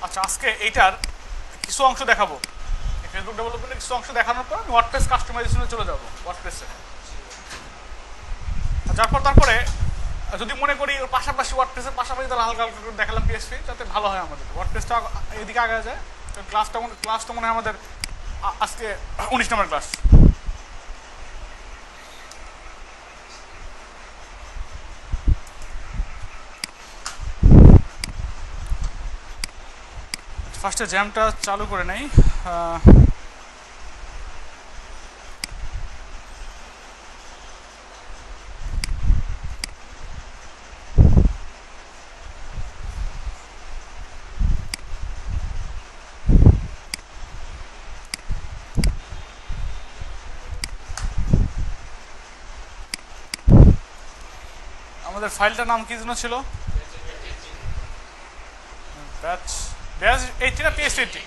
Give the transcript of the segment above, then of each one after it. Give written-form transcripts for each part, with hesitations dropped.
আচ্ছা, আজকে এইটার কিছু অংশ দেখাবো। ফেসবুক ডেভেলপমেন্টের কিছু অংশ দেখানোর পর আমি ওয়ার্ডপ্রেস কাস্টমাইজেশনে চলে যাবো ওয়ার্ডপ্রেসে। তারপরে যদি মনে করি ওর পাশাপাশি ওয়ার্ডপ্রেসের পাশাপাশি তাহলে হালকা হালকা করে দেখালাম পিএসপি, যাতে ভালো হয় আমাদের ওয়ার্ডপ্রেসটা এদিকে আগে যায়। ক্লাসটা মনে হয় আমাদের আজকে 19 নম্বর ক্লাস। ফার্স্টে জ্যামটা চালু করে নেই। আমাদের ফাইলটার নাম কি যেন ছিল? ব্যাচ 80 না পিএস 80?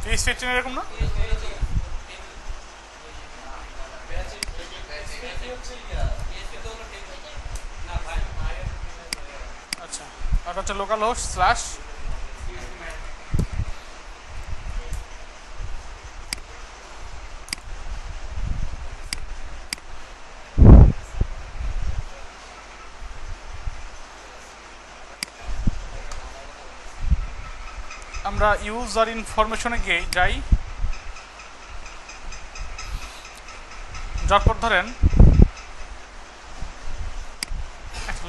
পিএস 80 এরকম না? আচ্ছা, আর হচ্ছে লোকাল হোস্ট স্ল্যাশ আমরা ইউজার ইনফরমেশনে গিয়ে যাই। যার পর ধরেন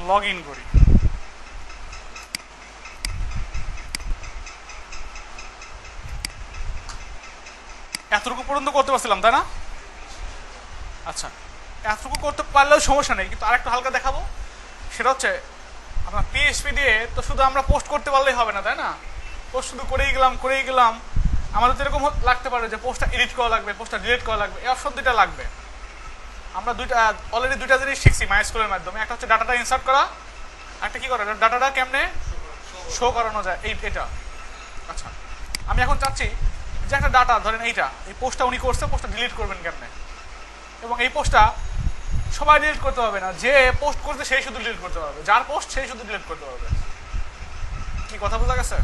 লগ ইন করি। এতটুকু পর্যন্ত করতে পারছিলাম, তাই না? আচ্ছা, এতটুকু করতে পারলেও সমস্যা নেই, কিন্তু আরেকটু হালকা দেখাবো। সেটা হচ্ছে আপনার পিএইচপি দিয়ে তো শুধু আমরা পোস্ট করতে পারলেই হবে না, তাই না? পোস্ট শুধু করেই গেলাম। আমাদের তো এরকম লাগতে পারে যে পোস্টটা এডিট করা লাগবে, পোস্টটা ডিলিট করা লাগবে, এই অপশন দুইটা লাগবে। আমরা অলরেডি দুইটা জিনিস শিখছি মাইস্কুলের মাধ্যমে। একটা হচ্ছে ডাটাটা ইনসার্ট করা, একটা কি করা, ডাটাটা কেমনে শো করানো যায়, এটা। আচ্ছা, আমি এখন চাচ্ছি যে একটা ডাটা ধরেন এই পোস্টটা উনি করছে, পোস্টটা ডিলিট করবেন কেমনে, এবং এই পোস্টটা সবাই ডিলিট করতে পারবে না, যে পোস্ট করছে সেই শুধু ডিলিট করতে পারবে, যার পোস্ট সেই শুধু ডিলিট করতে পারবে। কি কথা বোঝা গেছে?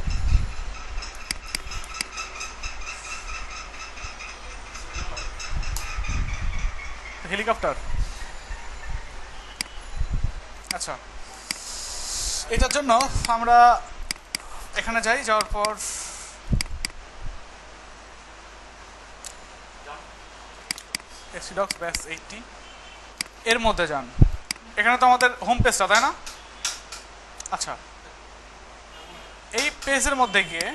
হেলিকপ্টার। আচ্ছা, এটার জন্য আমরা এখানে যাই, যাওয়ার পর এক্সিডক্স ব্যাস 80 এর মধ্যে যান। এখানে তো আমাদের হোম পেজটা, তাই না? আচ্ছা, এই পেজের মধ্যে গিয়ে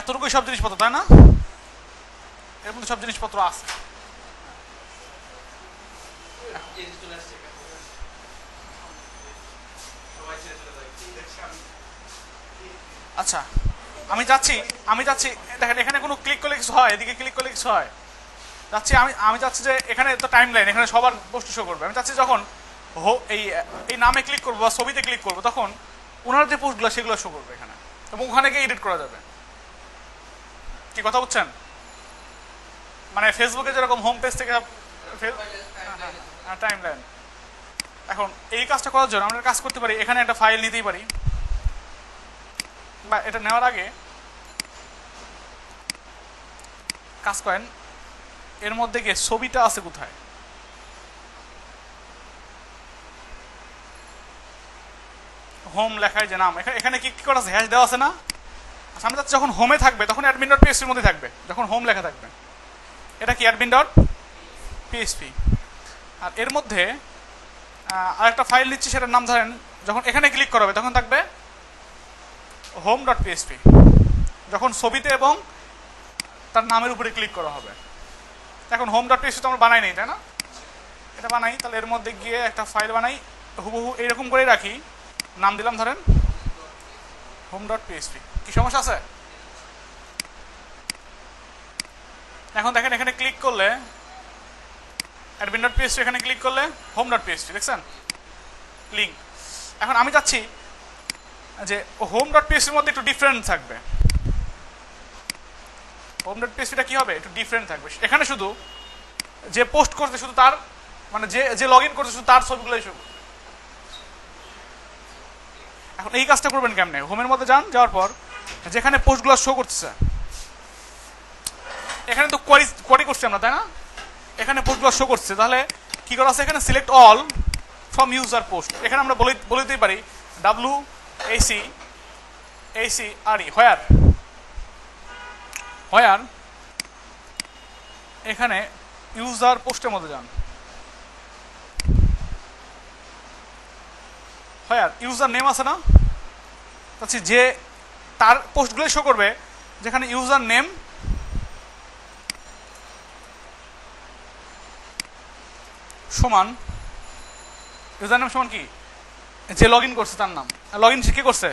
এতটুকুই সব জিনিসপত্র, তাই না? এর মধ্যে সব জিনিসপত্র আছে। আচ্ছা, আমি যাচ্ছি দেখেন, এখানে কোনো ক্লিক করলে কিছু হয়, এদিকে ক্লিক করলে কিছু হয়। আমি চাচ্ছি যে এখানে তো টাইম লাইন, এখানে সবার পোস্ট শো করবে। আমি চাচ্ছি যখন এই নামে ক্লিক করবো বা ছবিতে ক্লিক করবো, তখন ওনার যে পোস্টগুলো সেগুলো শো করবে এখানে, এবং ওখানে গিয়ে এডিট করা যাবে। কি কথা বুঝছেন? মানে ফেসবুকে যেরকম হোম পেজ থেকে টাইম লাইন। এখন এই কাজটা করার জন্য আমরা কাজ করতে পারি, এখানে একটা ফাইল নিতেই পারি, বা এটা নেওয়ার আগে কাজ করেন এর মধ্যে গিয়ে ছবিটা আছে কোথায়, হোম লেখায় যে নাম, এখানে কি করা আছে, হ্যাশ দেওয়া আছে না? আচ্ছা, আমরা যখন হোমে থাকবে তখন অ্যাডমিন ডট পিএসপির মধ্যে থাকবে, যখন হোম লেখা থাকবে এটা কি অ্যাডমিন ডট পিএসপি। আর এর মধ্যে আরেকটা ফাইল নিচ্ছি, সেটার নাম ধরেন, যখন এখানে ক্লিক করা হবে তখন থাকবে হোম ডট পিএসপি, যখন ছবিতে এবং তার নামের উপরে ক্লিক করা হবে। এখন হোম ডট পিএসপি তো আমরা বানাই নেই, তাই না? এটা বানাই, তাহলে এর মধ্যে গিয়ে একটা ফাইল বানাই, হুবহু এইরকম করেই রাখি, নাম দিলাম ধরেন হোম ডট পিএসপি। কি সমস্যা আছে? এখন দেখেন এখানে ক্লিক করলে অ্যাডমিন ডট পিএসপি, এখানে ক্লিক করলে হোম ডট পিএসপি, দেখছেন লিঙ্ক। এখন আমি চাচ্ছি যে হোম ডট পিএসপির মধ্যে একটু ডিফারেন্ট থাকবে। হোম ডট পিএসপিটা কি হবে, একটু ডিফারেন্ট থাকবে। এখানে শুধু যে পোস্ট করছে শুধু তার, মানে যে লগ ইন করছে শুধু তার ছবিগুলোই শো। এখন এই কাজটা করবেন কেমনে, হোমের মধ্যে যান, যাওয়ার পর যেখানে পোস্টগুলো শো করতেছে, এখানে তো কোয়ারি করছি আমরা, তাই না? এখানে পোস্টগুলো শো করছে, তাহলে কি করা আছে, এখানে select all from user post. এখানে আমরা বলে দিতে পারি WACRE হোয়ার এখানে ইউজার পোস্টের মধ্যে যান, হোয়ার ইউজার নেম আছে না, আচ্ছা যে তার পোস্টগুলোই শো করবে যেখানে ইউজার নেম সমান, ইউজার নেম সমান কি, যে লগ ইন করছে তার নাম। লগ ইন কে করছে,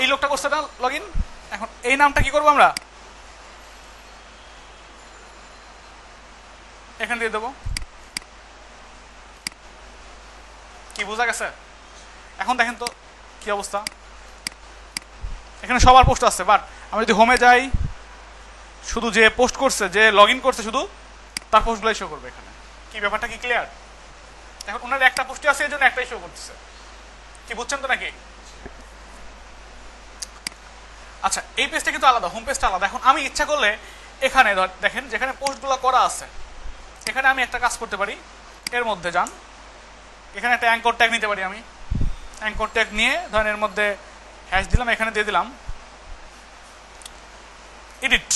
এই লোকটা করছে না লগ ইন। এখন এই নামটা কি করবো আমরা, এখানে দিয়ে দেবো। কি বোঝা গেছে? এখন দেখেন তো কি অবস্থা, এখানে সবার পোস্ট আসছে, বাট আমি যদি হোমে যাই, শুধু যে পোস্ট করছে, যে লগ ইন করছে শুধু তার পোস্টগুলাই শো করবে এখানে। কি ব্যাপারটা কি ক্লিয়ার? এখন ওনার একটা পোস্টে আছে, এই জন্য একটাই শো করতেছে। কি বুঝছেন তো নাকি? আচ্ছা, এই পেজটা কিন্তু আলাদা, হোম পেজটা আলাদা। এখন আমি ইচ্ছা করলে এখানে দেখেন যেখানে পোস্টগুলো করা আছে, এখানে আমি একটা কাজ করতে পারি, এর মধ্যে যান, এখানে একটা অ্যাঙ্কর ট্যাগ নিতে পারি। আমি অ্যাঙ্কর ট্যাগ নিয়ে ধরেন এর মধ্যে হ্যাশ দিলাম, এখানে দিয়ে দিলাম এডিট,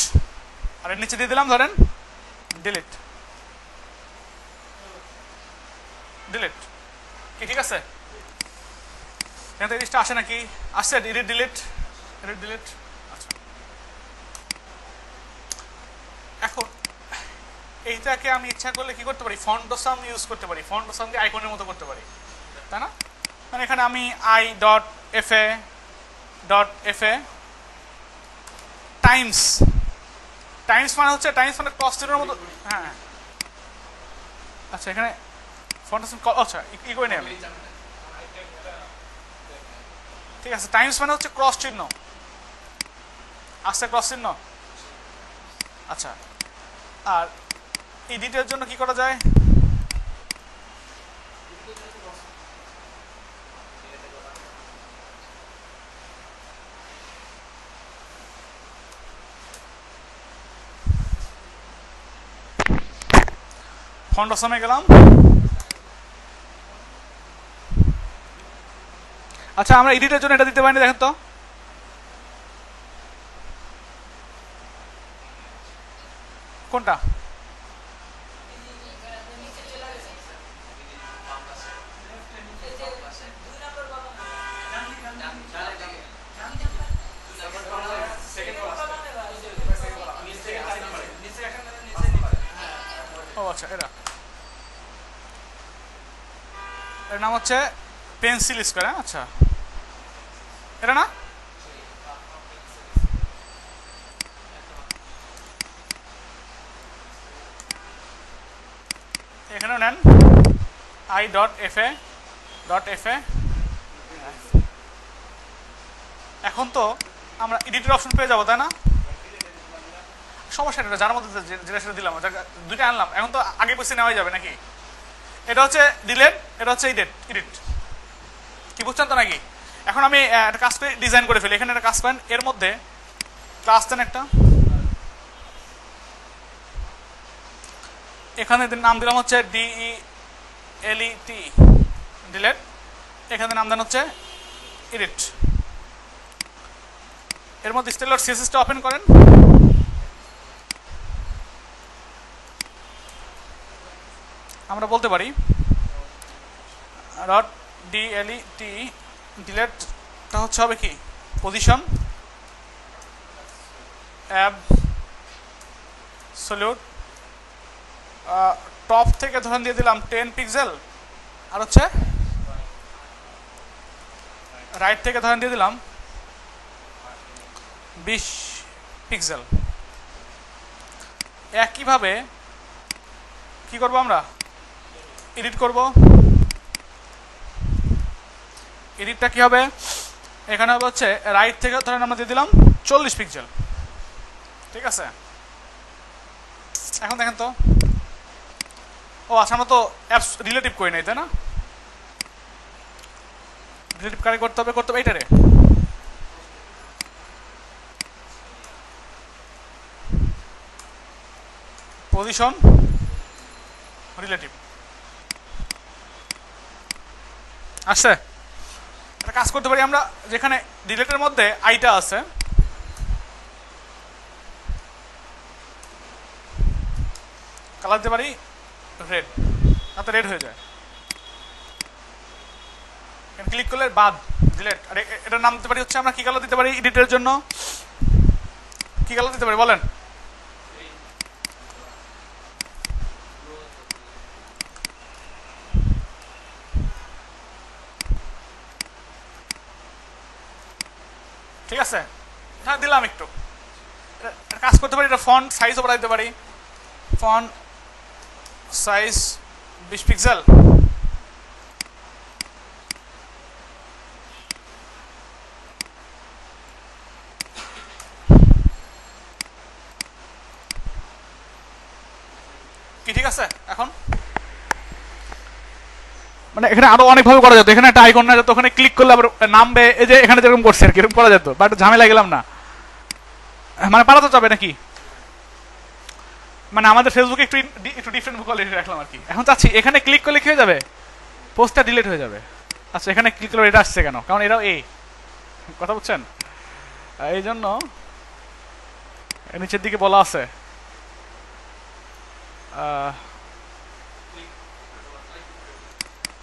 আর এর নিচে দিয়ে দিলাম ধরেন ডিলিট। কি ঠিক আছে? এখানে জিনিসটা আসে নাকি? আসছে, এডিট ডিলিট। আচ্ছা, এখন এইটাকে আমি ইচ্ছা করলে কি করতে পারি, ফন্টসাম ইউজ করতে পারি। ফন্টসাম দিয়ে আইকনের মতো করতে পারি, তাই না? মানে এখানে আমি i.fa টাইমস মানে হচ্ছে ক্রস চিহ্নের মতো। হ্যাঁ, আচ্ছা, এখানে ফন্টসাম, আচ্ছা ই করে নিই আমি, ঠিক আছে। টাইমস মানে হচ্ছে ক্রস চিহ্ন, আসছে ক্রস চিহ্ন। আচ্ছা, আর এডিটের জন্য কি করা যায়, ফন্টসামে গেলাম। আচ্ছা, আমরা এডিটের জন্য এটা দিতে পারি না, দেখেন তো। কোনটা? ও আচ্ছা, এর নাম হচ্ছে পেন্সিল স্কোয়ার। আচ্ছা, এটা না, এখানেও নেন i.fa। এখন তো আমরা এডিটের অপশন পেয়ে যাবো, তাই না? সমস্যা এটা, যার মধ্যে যেটা সেটা দিলাম, দুইটা আনলাম, এখন তো আগে পিছিয়ে নেওয়া যাবে নাকি? এটা হচ্ছে ডিলেট, এটা হচ্ছে এডিট। কি বুঝছেন তো নাকি? এখন আমি একটা কাজ করে ডিজাইন করে ফেলি। এখানে একটা কাজ করেন, এর মধ্যে ক্লাস দেন একটা, এখানে নাম দিলাম হচ্ছে DELET, ডিলেট। এখানে নাম দেন হচ্ছে এডিট। এর মধ্যে স্টাইলার সিএসএসটা ওপেন করেন, আমরা বলতে পারি .DELET, ডিলেটটা হচ্ছে হবে কি, পজিশন অ্যাবসলিউট, টপ থেকে ধরেন দিয়ে দিলাম 10 পিক্সেল, আর হচ্ছে রাইট থেকে ধরেন দিয়ে দিলাম 20 পিক্সেল। একইভাবে কি করব, আমরা এডিট করব। এডিটটা কি হবে, এখানে হবে হচ্ছে রাইট থেকে ধরেন আমরা দিয়ে দিলাম 40 পিক্সেল। ঠিক আছে, এখন দেখেন তো, ও আচ্ছা আমরা তো অ্যাপস রিলেটিভ করি নাই, তাই না? রিলেটিভ কারে করতে হবে এইটারে। পজিশন রিলেটিভ আসছে। একটা কাজ করতে পারি আমরা, যেখানে রিলেটের মধ্যে আইটা আছে, কালার দিতে পারি রেড, তাতে রেড হয়ে যায়। ক্লিক করলে বাদ ডিলেট। আর এটার নাম দিতে পারি হচ্ছে, আমরা কি কালার দিতে পারি এডিটের জন্য, কি কালার দিতে পারি বলেন? ঠিক আছে, হ্যাঁ দিলাম একটু। কাজ করতে পারি, এটা ফন্ট সাইজও বাড়াই দিতে পারি, ফন্ট সাইজ 20 পিক্সেল। কি ঠিক আছে? এখন মানে এখানে আরো অনেকভাবে করা যেত, এখানে একটা আইকন না যেত, ওখানে ক্লিক করলে আবার নামবে, এই যে এখানে যেরকম করছে আর কি, এরকম করা যেত, বাট ঝামেলা গেলাম না, মানে পালাতে যাবে নাকি, মানে আমাদের ফেসবুকে একটু ডিফারেন্ট কোয়ালিটি রাখলাম আর কি। এখন চাচ্ছি এখানে ক্লিক করলে কি হয়ে যাবে, পোস্টটা ডিলিট হয়ে যাবে। আচ্ছা এখানে ক্লিক করলে এটা আসছে কেন? কারণ এটাও কথা বুঝছেন, এই জন্য নিচের দিকে বলা আছে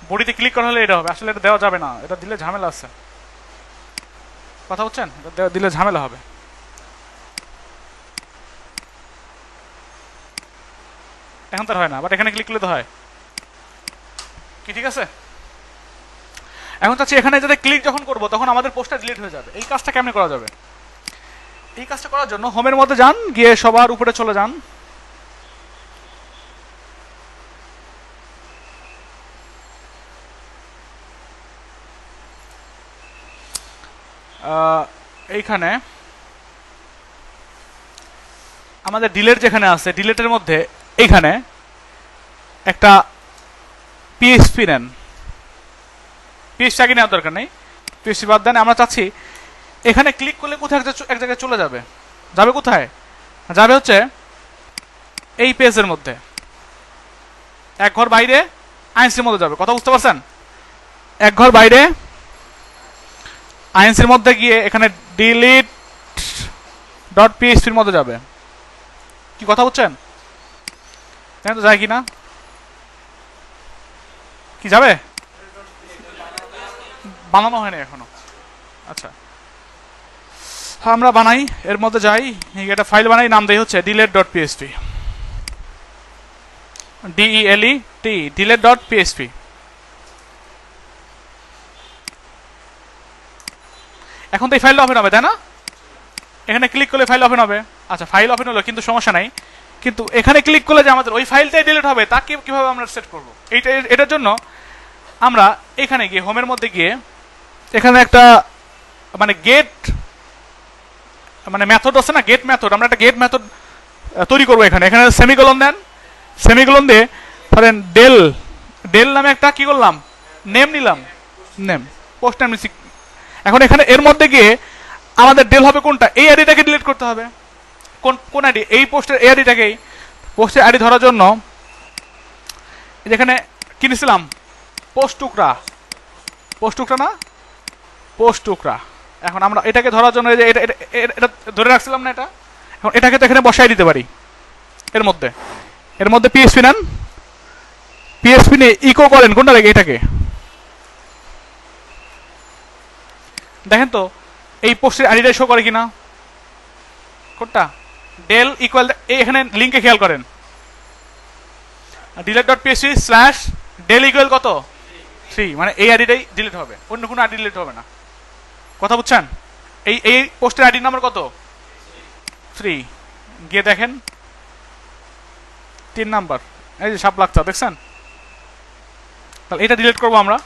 বডিতে ক্লিক করা হলে এটা হবে, আসলে এটা দেওয়া যাবে না, এটা দিলে ঝামেলা আছে, কথা বুঝছেন, এটা দিলে ঝামেলা হবে। এখন তো হয় না, বাট এখানে ক্লিক করলে তো হয় কি, ঠিক আছে। এখন চাচ্ছি এখানে যাতে ক্লিক যখন করবো তখন আমাদের পোস্টটা ডিলিট হয়ে যাবে। এই কাজটা কেমনে করা যাবে? এই কাজটা করার জন্য হোমের মধ্যে যান, গিয়ে সবার উপরে চলে যান, এইখানে আমাদের ডিলেট যেখানে আছে, ডিলেটের মধ্যে এইখানে একটা পিএইচপি নেন, পিএইচপি আগে নেওয়ার দরকার নেই, পিএইচপি বাদ দেন। আমরা চাচ্ছি এখানে ক্লিক করলে কোথায় এক জায়গায় চলে যাবে, যাবে কোথায়? যাবে হচ্ছে এই পেজের মধ্যে, এক ঘর বাইরে আইএনসির মধ্যে যাবে, কথা বুঝতে পারছেন? এক ঘর বাইরে আইএনসির মধ্যে গিয়ে এখানে ডিলিট ডট পিএইচপির মধ্যে যাবে, কি কথা বুঝছেন? তো যায় কি না, কি যাবে? বানানো হয়নি এখনো, আচ্ছা আমরা বানাই, এর মধ্যে যাই, একটা ফাইল বানাই, নাম দেই হচ্ছে delete dot PHP, DELET delete dot PHP. এখন তো এই ফাইলটা ওপেন হবে, তাই না? এখানে ক্লিক করলে ফাইল ওপেন হবে। আচ্ছা ফাইল ওপেন হলো, কিন্তু সমস্যা নাই, কিন্তু এখানে ক্লিক করলে যে আমাদের ওই ফাইলটাই ডিলিট হবে তা কিভাবে আমরা সেট করব? এটার জন্য আমরা এখানে গিয়ে হোমের মধ্যে গিয়ে এখানে একটা মানে গেট মানে মেথড আছে না, গেট মেথড, আমরা একটা গেট মেথড তৈরি করবো। এখানে সেমিকোলন দেন, সেমিকোলন দিয়ে ধরেন ডেল নামে একটা কি করলাম, নেম নিলাম, নেম পোস্ট নেম। এখন এখানে এর মধ্যে গিয়ে আমাদের ডেল হবে কোনটা, এই আইডিটাকে ডিলিট করতে হবে। কোন আইডি? এই পোস্টের এই আইডিটাকেই। পোস্টের আইডি ধরার জন্য যেখানে কিনেছিলাম পোস্ট টুকরা না, পোস্ট টুকরা। এখন আমরা এটাকে ধরার জন্য যে এটা ধরে রাখছিলাম না, এটা এখন এটাকে তো এখানে বসাই দিতে পারি। এর মধ্যে পিএইচপি নেন, পিএইচপি নিয়ে ইকো করেন কোনটা লাগে, এটাকে দেখেন তো এই পোস্টের আইডিটা শো করে কিনা, কোনটা? ডেল ইকুয়াল, এখানে লিঙ্কে খেয়াল করেন, delete dot PHP slash del equal কত 3, মানে এই আইডিটাই ডিলিট হবে, অন্য কোনো আইডি ডিলিট হবে না, কথা বুঝছেন? এই পোস্টের আইডি নাম্বার কত 3, গিয়ে দেখেন 3 নাম্বার, এই যে সাপ লাগছে দেখছেন, তাহলে এটা ডিলিট করবো আমরা।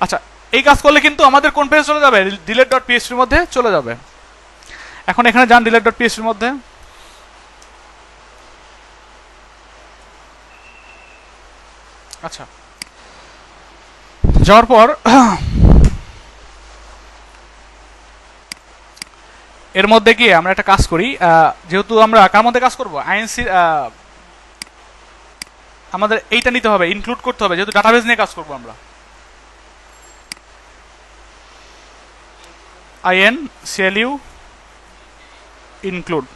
আচ্ছা এই কাজ করলে কিন্তু আমাদের কোন পেজে চলে যাবে, ডিলেট ডট পিএইচপির মধ্যে চলে যাবে। এখন এখানে যান ডিলেট ডট পিএইচপির মধ্যে, আচ্ছা, যাওয়ার পর এর মধ্যে গিয়ে আমরা একটা কাজ করি, যেহেতু আমরা কার মধ্যে কাজ করব, আইএনসি আমাদের এইটা নিতে হবে, ইনক্লুড করতে হবে, যেহেতু ডাটাবেস নিয়ে কাজ করব আমরা। INCLU ইনক্লুড,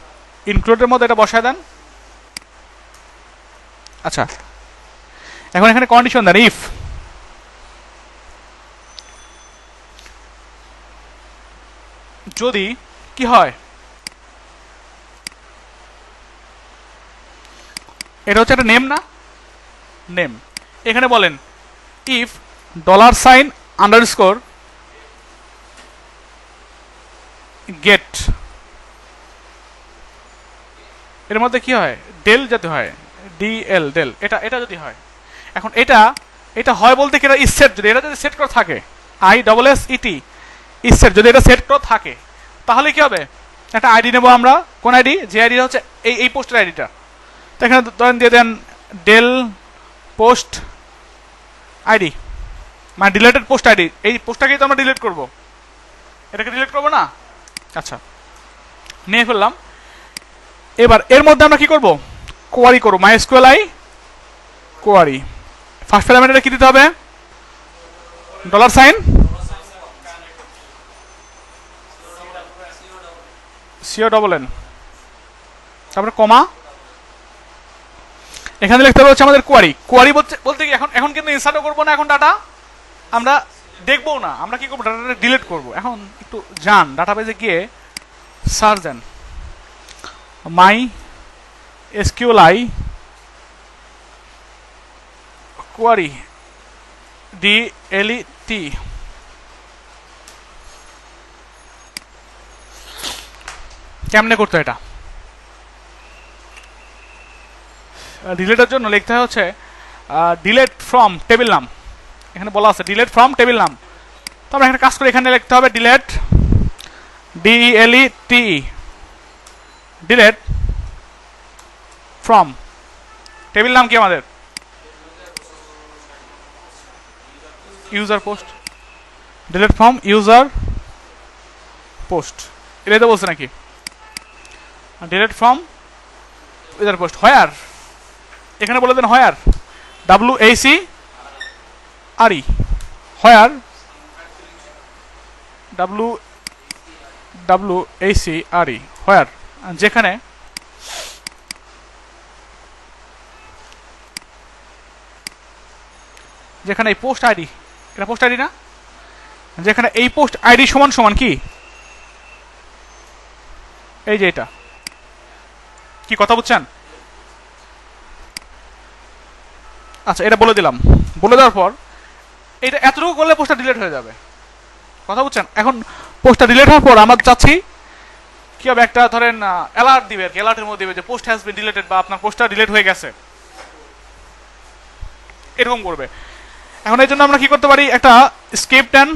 ইনক্লুডের মধ্যে এটা বসায় দেন। আচ্ছা, এখন এখানে কন্ডিশন দেন, ইফ যদি কি হয়, এটা হচ্ছে একটা নেম না, নেম। এখানে বলেন ইফ $sign আন্ডারস্কোর গেট, এর মধ্যে কি হয়, ডেল যাতে হয়, DL ডেল, এটা যদি হয়। এখন এটা হয় বলতে কি, এটা ইজ সেট, যদি এটা যদি সেট করা থাকে, ISSET ইজ সেট, যদি এটা সেট করা থাকে তাহলে কি হবে, একটা আইডি নেব আমরা। কোন আইডি? যে আইডি হচ্ছে এই পোস্টের আইডিটা। তো এখানে ধরেন দিয়ে দেন ডেল পোস্ট আইডি, মানে ডিলেটেড পোস্ট আইডি। এই পোস্টটাকেই তো আমরা ডিলিট করব, এটাকে ডিলিট করবো না। আচ্ছা, নিয়ে ফেললাম। এবার এর মধ্যে আমরা কি করব, কোয়ারি করব, MySQLi কোয়ারি। ফার্স্ট প্যারামিটারে কি দিতে হবে, $sign CONN, তারপরে কমা, এখানে লিখতে হবে হচ্ছে আমাদের কোয়ারি। কোয়ারি বলতে কি, এখন কিন্তু ইনসার্টও করবো না, এখন ডাটা আমরা দেখবো না, আমরা কি করবো, ডাটাটা ডিলিট করবো। এখন একটু যান ডাটাবেজে গিয়ে সার্চ দেন MySQLi কোয়ারি DLET, কেমনে করতে এটা, ডিলেটের জন্য লিখতে হয় হচ্ছে ডিলেট ফ্রম টেবিল নাম, এখানে বলা আছে ডিলেট ফ্রম টেবিল নাম। তো আমরা এখানে কাজ করে এখানে লিখতে হবে delete DELET, delete from table নাম কি আমাদের, user post, delete from user post, এটাই তো বলছে নাকি, ডিলেট ফ্রম ইউজার পোস্ট। হোয়ার, এখানে বলে দেন হোয়ার, WACRE, হোয়ার WACRE, হোয়ার, যেখানে এই পোস্ট আইডি, এটা পোস্ট আইডি না, যেখানে এই পোস্ট আইডি সমান সমান কি, এই যে এটা, কি কথা বুঝছেন? আচ্ছা, এটা বলে দিলাম। বলে দেওয়ার পর এটা এতটুকু করলে পোস্টটা ডিলিট হয়ে যাবে, কথা বুঝছেন? এখন পোস্টটা ডিলিট হওয়ার পর আমরা চাচ্ছি কি হবে, একটা ধরেন অ্যালার্ট দিবে আর কি, অ্যালার্টের মধ্যে দিবে যে পোস্ট হ্যাজ বিন ডিলিটেড, বা আপনার পোস্টটা ডিলিট হয়ে গেছে, এরকম করবে। এখন এই জন্য আমরা কি করতে পারি, একটা স্ক্রিপ্ট এন্ড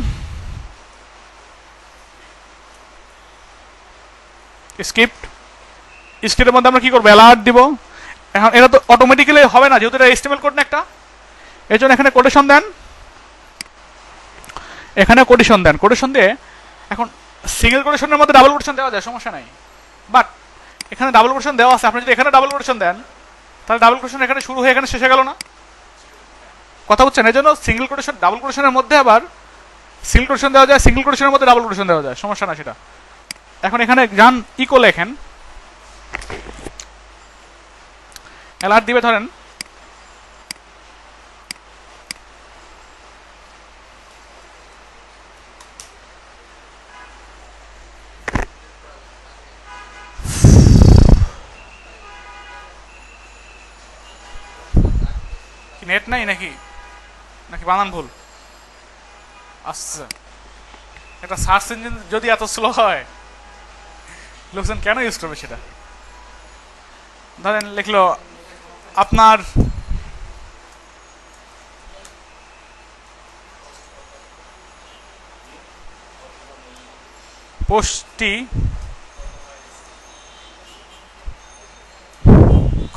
স্ক্রিপ্টের মধ্যে আমরা কি করবো, অ্যালার্ট দিব। এখন এটা তো অটোমেটিক্যালি হবে না, যেহেতু এটা HTML কোড না একটা, এই জন্য এখানে কোটেশন দেন, এখানে কোটেশন দেন। কোটেশন দিয়ে এখন সিঙ্গেল কোটেশনের মধ্যে ডাবল কোটেশন দেওয়া যায়, সমস্যা নাই, বাট এখানে ডাবল কোটেশন দেওয়া আছে। আপনি যদি এখানে ডাবল কোটেশন দেন তাহলে ডাবল কোটেশন এখানে শুরু হয়ে এখানে শেষ হয়ে গেল না, কথা বুঝছেন? এই জন্য সিঙ্গেল কোটেশন, ডাবল কোটেশনের মধ্যে আবার সিঙ্গেল কোটেশন দেওয়া যায়, সিঙ্গেল কোটেশনের মধ্যে ডাবল কোটেশন দেওয়া যায়, সমস্যা না সেটা। এখন এখানে যান ইকো লেখেন, অ্যালার্ট দিবে, ধরেন নেট নাই নাকি, বানান ভুল? আচ্ছা, একটা সার্চ ইঞ্জিন যদি এত স্লো হয় লোকজন কেন ইউজ করবে সেটা? ধরেন লিখলো আপনার পোস্টটি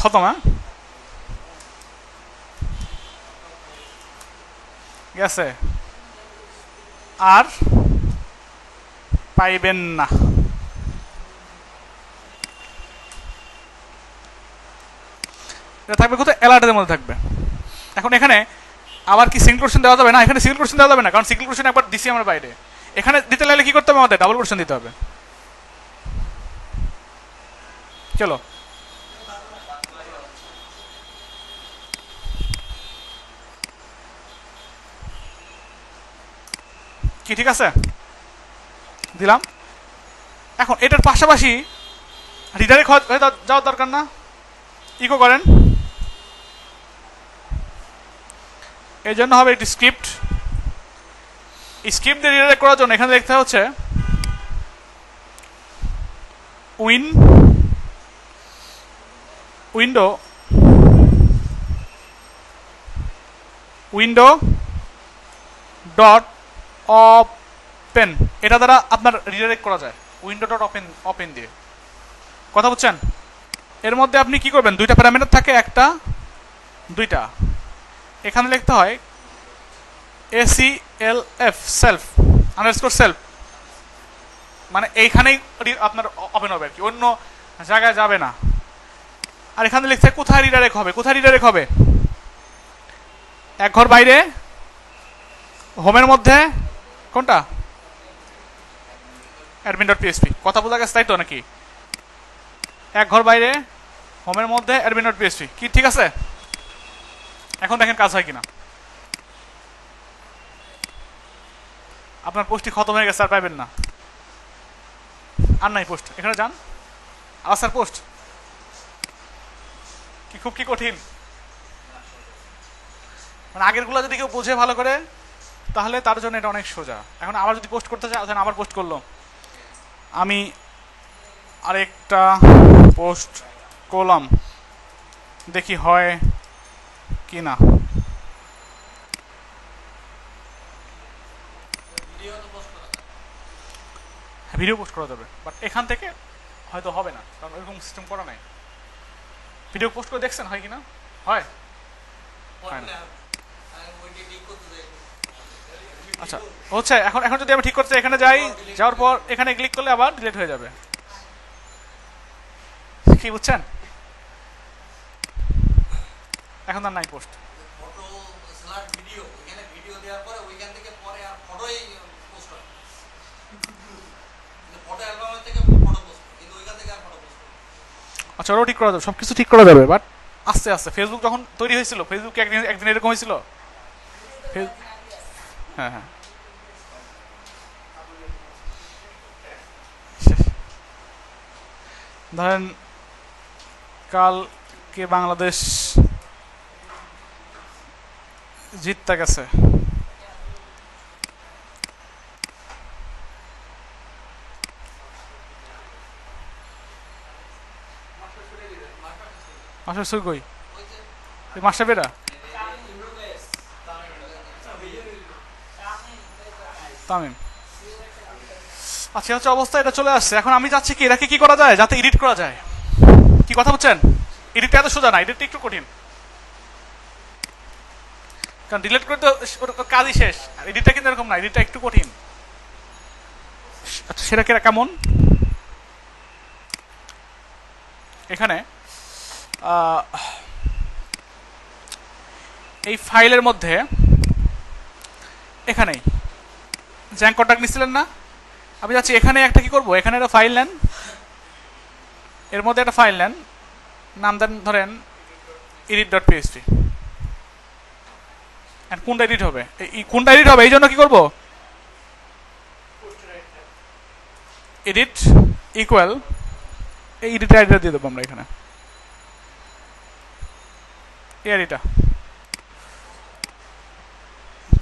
খতম, গেছে, আর পাইবেন না। এটা থাকবে কোথায়? অ্যালার্টের মধ্যে থাকবে। এখন এখানে আবার কি সিঙ্গেল কোশ্চেন দেওয়া যাবে না? এখানে সিঙ্গেল কোশ্চেন দেওয়া যাবে না, কারণ সিঙ্গেল কোশ্চেন একবার দিছি আমরা বাইরে। এখানে দিতে লাগলে কি করতে হবে আমাদের? ডাবল কোশ্চেন দিতে হবে। চলো কি ঠিক আছে, দিলাম। এখন এটার পাশাপাশি রিডাইরেক্ট হয়ে যাওয়ার দরকার না? ইকো করেন, এই জন্য হবে একটি স্ক্রিপ্ট। স্ক্রিপ্ট দিয়ে রিডাইরেক্ট করার জন্য এখানে লিখতে হচ্ছে উইন্ডো ডট ওপেন, এটা দ্বারা আপনার রিডাইরেক্ট করা যায় উইন্ডো ডট ওপেন দিয়ে। কথা বুঝছেন? এর মধ্যে আপনি কি করবেন? দুইটা প্যারামিটার থাকে, একটা দুইটা। এখানে লিখতে হয় ACLF সেলফ আন্ডারস্কোর সেলফ, মানে এইখানেই আপনার ওপেন হবে আর কি, অন্য জায়গায় যাবে না। আর এখানে লিখতে হয় কোথায় রিডাইরেক্ট হবে। কোথায় রিডাইরেক্ট হবে? এক ঘর বাইরে, হোমের মধ্যে, কোনটা? admin.php। কথা বোঝা গেছে তাই তো নাকি? এক ঘর বাইরে, হোমের মধ্যে, admin.php। কি ঠিক আছে? এখন দেখেন কাজ হয় কিনা। আপনার পোস্টটি খতম হয়ে গেছে, আর পাইবেন না, আর নাই পোস্ট। এখানে যান, আসার পোস্ট কি খুব কি কঠিন? মানে আগেরগুলো যদি কেউ বোঝে ভালো করে তাহলে তার জন্য এটা অনেক সোজা। এখন আবার যদি পোস্ট করতে চাই, আবার পোস্ট করলো, আমি আরেকটা পোস্ট করলাম, দেখি হয় কি না। ভিডিও পোস্ট করা যাবে, বাট এখান থেকে হয়তো হবে না, কারণ ওইরকম সিস্টেম করা নাই। ভিডিও পোস্ট করে দেখছেন হয় কিনা? হয়, হয় না। আচ্ছা হচ্ছে, এখন এখন যদি আমি ঠিক করতে এখানে যাই, যাওয়ার পর এখানে ক্লিক করলে আবার ডিলিট হয়ে যাবে। কি বুঝছেন? এখন আর নাই পোস্ট। আচ্ছা ওটাও ঠিক করা যাবে, সবকিছু ঠিক করা যাবে, বাট আস্তে আস্তে। ফেসবুক যখন তৈরি হয়েছিল, ফেসবুক একদিন একদিন এরকম হয়েছিল। হ্যাঁ হ্যাঁ, ধরেন কালকে বাংলাদেশ জিততে গেছে, মাস্টার সুই কই? মাস্টার বেরা তামিম। আচ্ছা হচ্ছে অবস্থা, এটা চলে আসছে। এখন আমি চাচ্ছি কি এটাকে কি করা যায় যাতে এডিট করা যায়। কি কথা বলছেন? এডিটটা এত সোজা না, এডিটটা একটু কঠিন, কারণ ডিলিট করতে কাজই শেষ। আর এডিটটা কিন্তু এরকম না, এডিটটা একটু কঠিন। আচ্ছা সেটা কেমন? এখানে এই ফাইলের মধ্যে এখানেই জ্যাঙ্ক কন্ট্যাক্ট নিচ্ছিলেন না? আমি যাচ্ছি এখানে একটা কি করবো, এখানে একটা ফাইল নেন, এর মধ্যে একটা ফাইল নেন, নাম দেন ধরেন edit.php। কোনটা এডিট হবে? কোনটা এডিট হবে এই জন্য কি করব, এডিট ইকুয়াল এই এডিট আইডিটা দিয়ে দেবো আমরা এখানে, এই আইডিটা।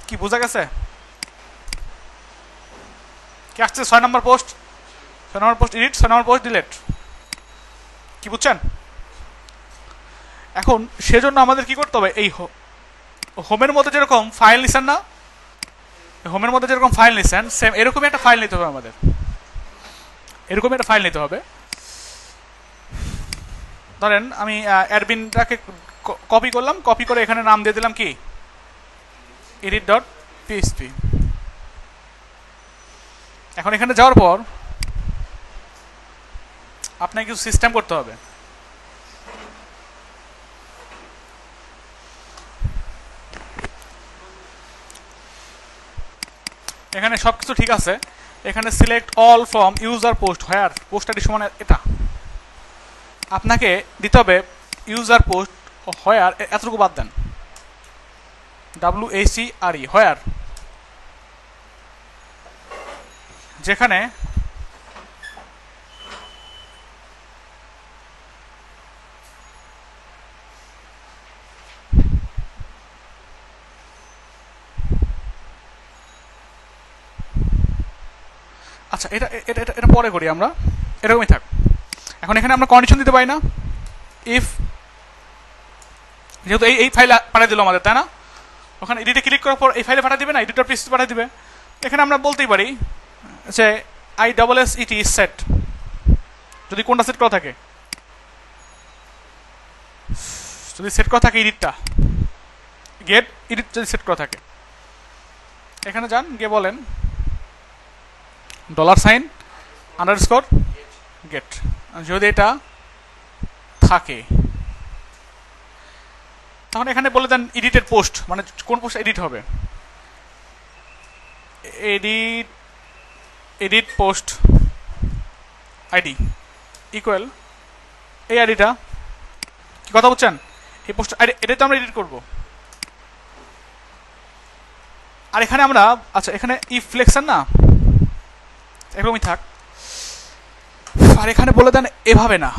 কি বোঝা গেছে? কি আসছে? 6 নম্বর পোস্ট, 6 নম্বর পোস্ট এডিট, 6 নম্বর পোস্ট ডিলিট। কি বুঝছেন? এখন সেজন্য আমাদের কি করতে হবে, এই হোমের মধ্যে যেরকম ফাইল নিছেন না, হোমের মধ্যে যেরকম ফাইল নিছেন সেম এরকমই একটা ফাইল নিতে হবে আমাদের, এরকমই একটা ফাইল নিতে হবে। ধরেন আমি অ্যাডমিনটাকে কপি করলাম, কপি করে এখানে নাম দিয়ে দিলাম কি edit.php। পিএইচপি। এখন এখানে যাওয়ার পর আপনাকে কিছু সিস্টেম করতে হবে। এখানে সবকিছু ঠিক আছে, এখানে select all from user post where post ID সমান এটা আপনাকে দিতে হবে। ইউজার পোস্ট হোয়ার এতটুকু বাদ দেন, WACRE হোয়ার, যেখানে আচ্ছা এটা এটা এটা এটা পরে করি আমরা, এরকমই থাক। এখন এখানে আমরা কন্ডিশন দিতে পারি না, ইফ যেহেতু এই ফাইল পাঠিয়ে দিল আমাদের, তাই না? ওখানে এডিটে ক্লিক করার পর এই ফাইলে পাঠিয়ে দিবে না, এডিটর পিস পাঠিয়ে দিবে। এখানে আমরা বলতেই পারি যে ISSET ইজ সেট, যদি কোনটা সেট করা থাকে, যদি সেট করা থাকে এডিটটা, গেট এডিট যদি সেট করা থাকে, এখানে যান গিয়ে বলেন $_ গেট, যদি এটা থাকে তখন এখানে বলে দেন এডিটেড পোস্ট, মানে কোন পোস্ট এডিট হবে, এডিট পোস্ট আইডি ইকুয়াল এই আইডিটা, কি কথা বলছেন, এই পোস্ট আইডি এটাই তো আমরা এডিট করব। আর এখানে আমরা আচ্ছা এখানে ইফ ফ্লেক্সন না, এরকমই থাক। আর এখানে বলে দেন এভাবে না,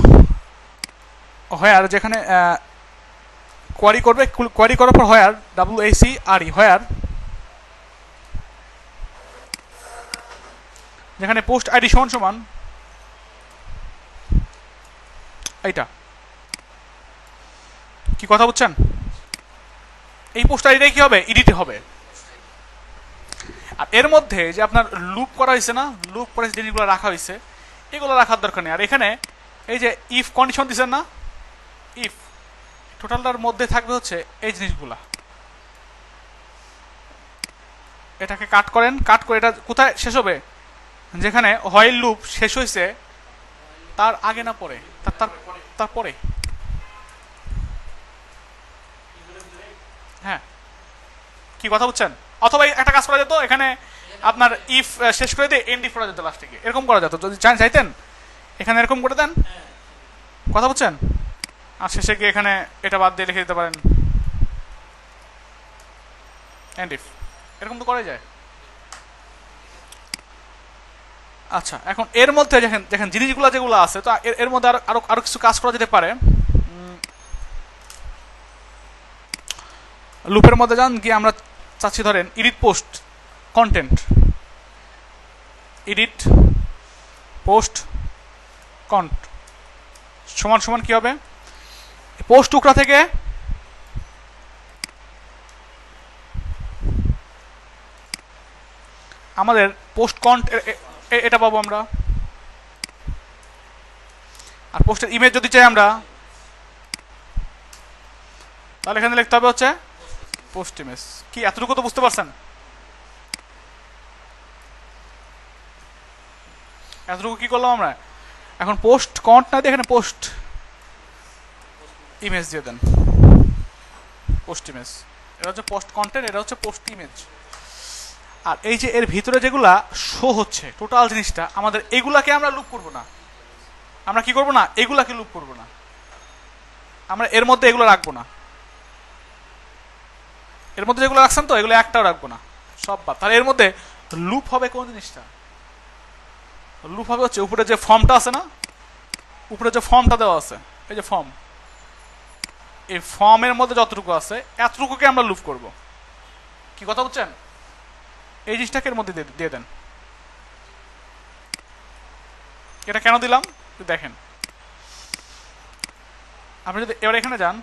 হোয়ার, যেখানে কোয়ারি করবে, কোয়ারি করার পর হোয়ার WACRE হোয়ার, যেখানে পোস্ট আইডি সমান সমান এইটা, কি কথা বুঝছেন, এই পোস্ট আইডিটাই কি হবে, এডিট হবে। আর এর মধ্যে যে আপনার লুপ করা হয়েছে না, লুপ করে জিনিসগুলো রাখা হয়েছে, এগুলো রাখার দরকার নেই। আর এখানে এই যে ইফ কন্ডিশন দিচ্ছেন না, ইফ টোটালটার মধ্যে থাকবে হচ্ছে এই জিনিসগুলা, এটাকে কাট করেন, কাট করে এটা কোথায় শেষ হবে, যেখানে হোয়াইল লুপ শেষ হয়েছে তার আগে না পরে, তারপরে, হ্যাঁ কি কথা বুঝছেন। অথবা একটা কাজ করা যেত, এখানে আপনার ইফ শেষ করে দিয়ে এন্ড ইফ করা যেত লাস্টে গিয়ে, এরকম করা যেত যদি চাইতেন, এখানে এরকম করে দেন, কথা বুঝছেন। আর শেষে গিয়ে এখানে এটা বাদ দিয়ে লিখে দিতে পারেন এন্ড ইফ, এরকম তো করা যায়। আচ্ছা এখন এর মধ্যে দেখেন দেখেন জিনিসগুলো যেগুলো আছে, তো এর মধ্যে আরো কিছু কাজ করা যেতে পারে। লুপের মধ্যে যান গিয়ে আমরা চাচ্ছি ধরেন edit post content, edit post কন্ট সমান সমান কি হবে, পোস্ট টুকরা থেকে আমাদের পোস্ট কন্ট এটা পাবো আমরা। আর পোস্টের ইমেজ যদি চাই আমরা, তাহলে এখানে লিখতে হবে হচ্ছে পোস্ট ইমেজ। কি এতটুকু তো বুঝতে পারছেন, এতটুকু কি করলাম আমরা। এখন পোস্ট কন্ট না দিয়ে এখানে পোস্ট ইমেজ দিয়ে দেন, পোস্ট ইমেজ, এটা হচ্ছে পোস্ট কন্টেন্ট, এটা হচ্ছে পোস্ট ইমেজ। আর এই যে এর ভিতরে যেগুলা শো হচ্ছে টোটাল জিনিসটা, আমাদের এগুলাকে আমরা লুপ করব না, আমরা কি করব না, এগুলাকে লুপ করব না, আমরা এর মধ্যে এগুলো রাখবো না, এর মধ্যে যেগুলো রাখছেন তো এগুলো একটাও রাখবো না, সব বাদ। তাহলে এর মধ্যে লুপ হবে কোন জিনিসটা, লুপ হবে হচ্ছে উপরে যে ফর্মটা আছে না, উপরে যে ফর্মটা দেওয়া আছে, এই যে ফর্ম, এই ফর্মের মধ্যে যতটুকু আছে এতটুকুকে আমরা লুপ করব। কি কথা বুঝছেন, এই জিনিসটাকে এর মধ্যে দিয়ে দেন। এটা কেন দিলাম দেখেন, আপনি যদি এবার এখানে যান,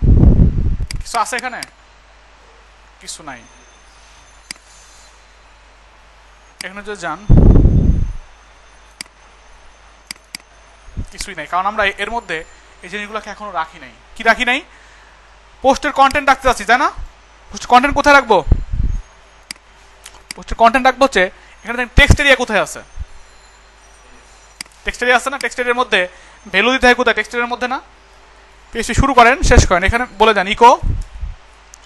কিছু আছে এখানে, কিছু নাই, এখানে যদি যান কিছুই নাই, কারণ আমরা এর মধ্যে এই জিনিসগুলোকে এখনো রাখি নাই। কি রাখি নাই, পোস্টের কন্টেন্ট রাখতে যাচ্ছি, তাই না? পোস্ট কন্টেন্ট কোথায় রাখবো, পোস্টের কন্টেন্ট রাখবো হচ্ছে এখানে টেক্সট এরিয়া কোথায় আছে, টেক্সট এরিয়া আছে না, টেক্সট এরিয়ার মধ্যে ভ্যালু দিতে হয় কোথায়, টেক্সট এরিয়ার মধ্যে না। পিএইচপি শুরু করেন শেষ করেন এখানে বলে দেন ইকো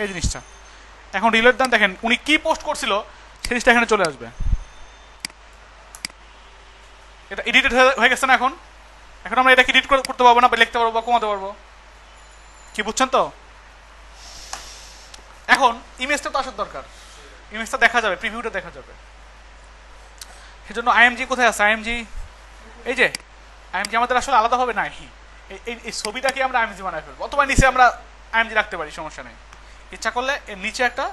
এই জিনিসটা। এখন রিলেট দেন, দেখেন উনি কি পোস্ট করছিল সেই জিনিসটা এখানে চলে আসবে। এটা এডিটেড হয়ে গেছে না। এখন এখন আমরা এটাকে এডিট করতে পারবো না, লিখতে পারবো বা কমাতে পারবো, কি বুঝছেন তো? এখন ইমেজটা তো আসার দরকার, ইমেজটা দেখা যাবে, প্রিভিউটা দেখা যাবে। সেজন্য আইএমজি কোথায় আছে, আইএমজি এই যে আইএমজি আমাদের আসলে আলাদাভাবে নাই, এই ছবিটাকে আমরা আইএমজি বানাই ফেলবো, অথবা নিচে আমরা আইএমজি রাখতে পারি, সমস্যা নেই। ইচ্ছা করলে এর নিচে একটা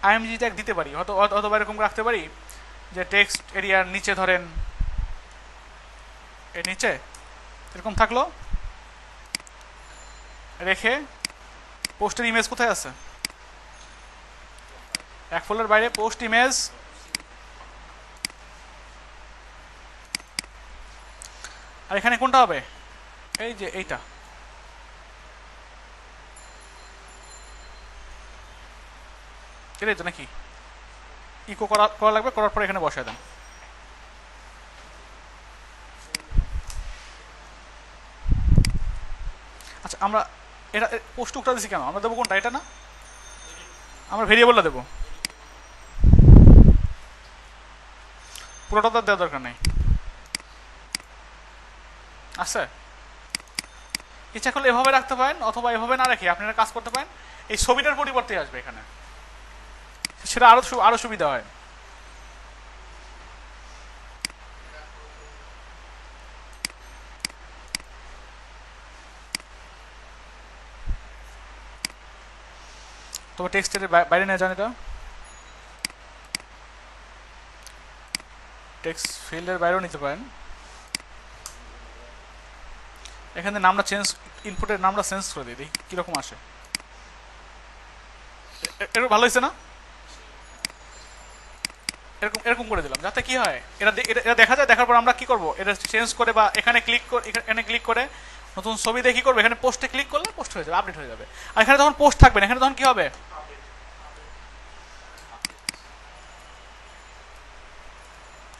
আইএমজি ট্যাগ দিতে পারি, অথবা এরকম রাখতে পারি যে টেক্সট এরিয়ার নিচে ধরেন এর নিচে এরকম থাকলো, রেখে পোস্টের ইমেজ কোথায় আছে, এক ফোল্ডার বাইরে পোস্ট ইমেজ, আর এখানে কোনটা হবে, এই যে এইটা। এটাই তো নাকি ইকো করা লাগবে, করার পরে এখানে বসায় দেন। আচ্ছা আমরা এটা পোস্ট উঠা দিচ্ছি কেন, আমরা দেবো কোনটা, এটা না, আমরা ভেরিয়েবলটা দেবো, পুরোটা তো দেওয়ার দরকার নেই। আচ্ছা ইচ্ছা করলে এভাবে রাখতে পারেন, অথবা এভাবে না রেখে আপনারা কাজ করতে পারেন, এই ছবিটার পরিবর্তে আসবে এখানে, সেটা আরো সুবিধা হয়। তবে টেক্সটের বাইরে নিয়ে যান, এটা টেক্সট ফিল্ডের বাইরেও নিতে পারেন। এখানে নামটা চেঞ্জ, ইনপুটের নামটা চেঞ্জ করে দিই, দেখি কিরকম আসে। এরকম ভালো হয়েছে না, এরকম এরকম করে দিলাম, যাতে কি হয় এটা দেখা যায়। দেখার পর আমরা কি করব, এটা চেঞ্জ করে বা এখানে ক্লিক করে নতুন ছবি দিয়ে কি করবো, এখানে পোস্টে ক্লিক করলে পোস্ট হয়ে যাবে, আপডেট হয়ে যাবে। আর এখানে যখন পোস্ট থাকবে না, এখানে তখন কি হবে,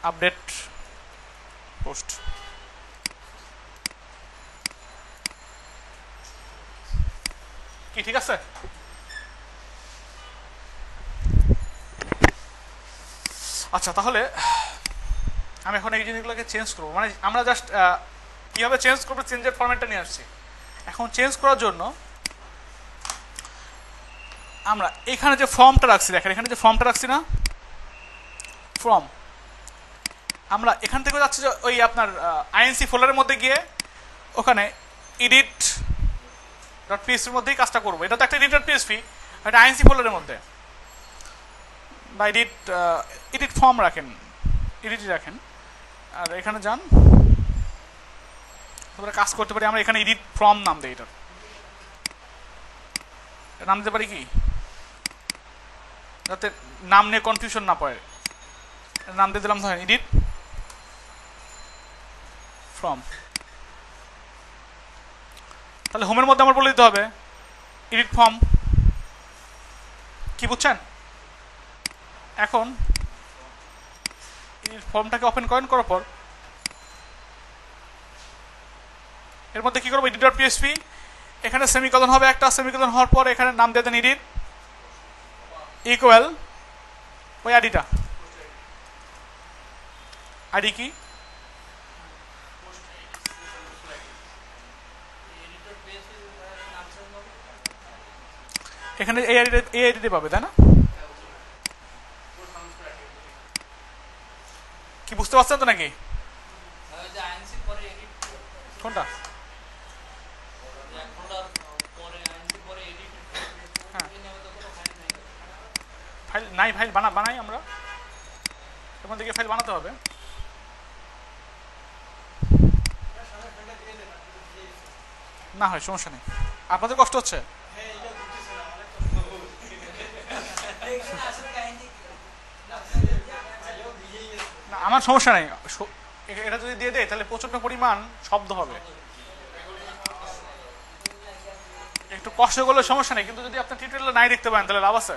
আপডেট পোস্ট। কি ঠিক আছে? আচ্ছা তাহলে আমি এখন এই জিনিসগুলোকে চেঞ্জ করবো, মানে আমরা জাস্ট কীভাবে চেঞ্জ করবো, চেঞ্জের ফরম্যাটটা নিয়ে আসছি। এখন চেঞ্জ করার জন্য আমরা এখানে যে ফর্মটা রাখছি, দেখেন এখানে যে ফর্মটা রাখছি না, ফর্ম, আমরা এখান থেকে যাচ্ছি যে ওই আপনার আইএনসি ফোল্ডারের মধ্যে গিয়ে ওখানে এডিট ডট পিএসপির মধ্যেই কাজটা করবো। এটা তো একটা এডিট ডট পিএসপি, এটা আইএনসি ফোল্ডারের মধ্যে, বা এডিট ফর্ম রাখেন, এডিটই রাখেন, আর এখানে যান, তারপরে কাজ করতে পারি আমরা এখানে এডিট ফর্ম নাম দিই, এটার নাম দিতে পারি কি, যাতে নাম নিয়ে কনফিউশন না পড়ে, নাম দিয়ে দিলাম ধরেন এডিট ফর্ম। তাহলে হোমের মধ্যে আমার বলে দিতে হবে এডিট ফর্ম, কি বুঝছেন? এখন এডিট ফর্মটাকে ওপেন করার পর এর মধ্যে কি করবো, এডিট ডট পিএসপি, এখানে সেমিকলন হবে একটা, সেমিকলন হওয়ার পর এখানে নাম দিয়ে দেন এডিট ইকুয়াল ওই আইডিটা, আইডি কি, এখানে এই আইডিতে পাবে, তাই না? কি বুঝতে পারছেন তো নাকি? কোনটা? ফাইল নাই, ফাইল বানাই আমরা, এখন থেকে ফাইল বানাতে হবে। না হয় সমস্যা নেই, আপনাদের কষ্ট হচ্ছে। না আমার সমস্যা নেই, এটা যদি দিয়ে দেয় তাহলে প্রচন্ড পরিমাণ শব্দ হবে, একটু কষ্ট করলে সমস্যা নেই, কিন্তু যদি আপনার টিউটোরিয়াল নাই দেখতে পারেন তাহলে লাভ আছে।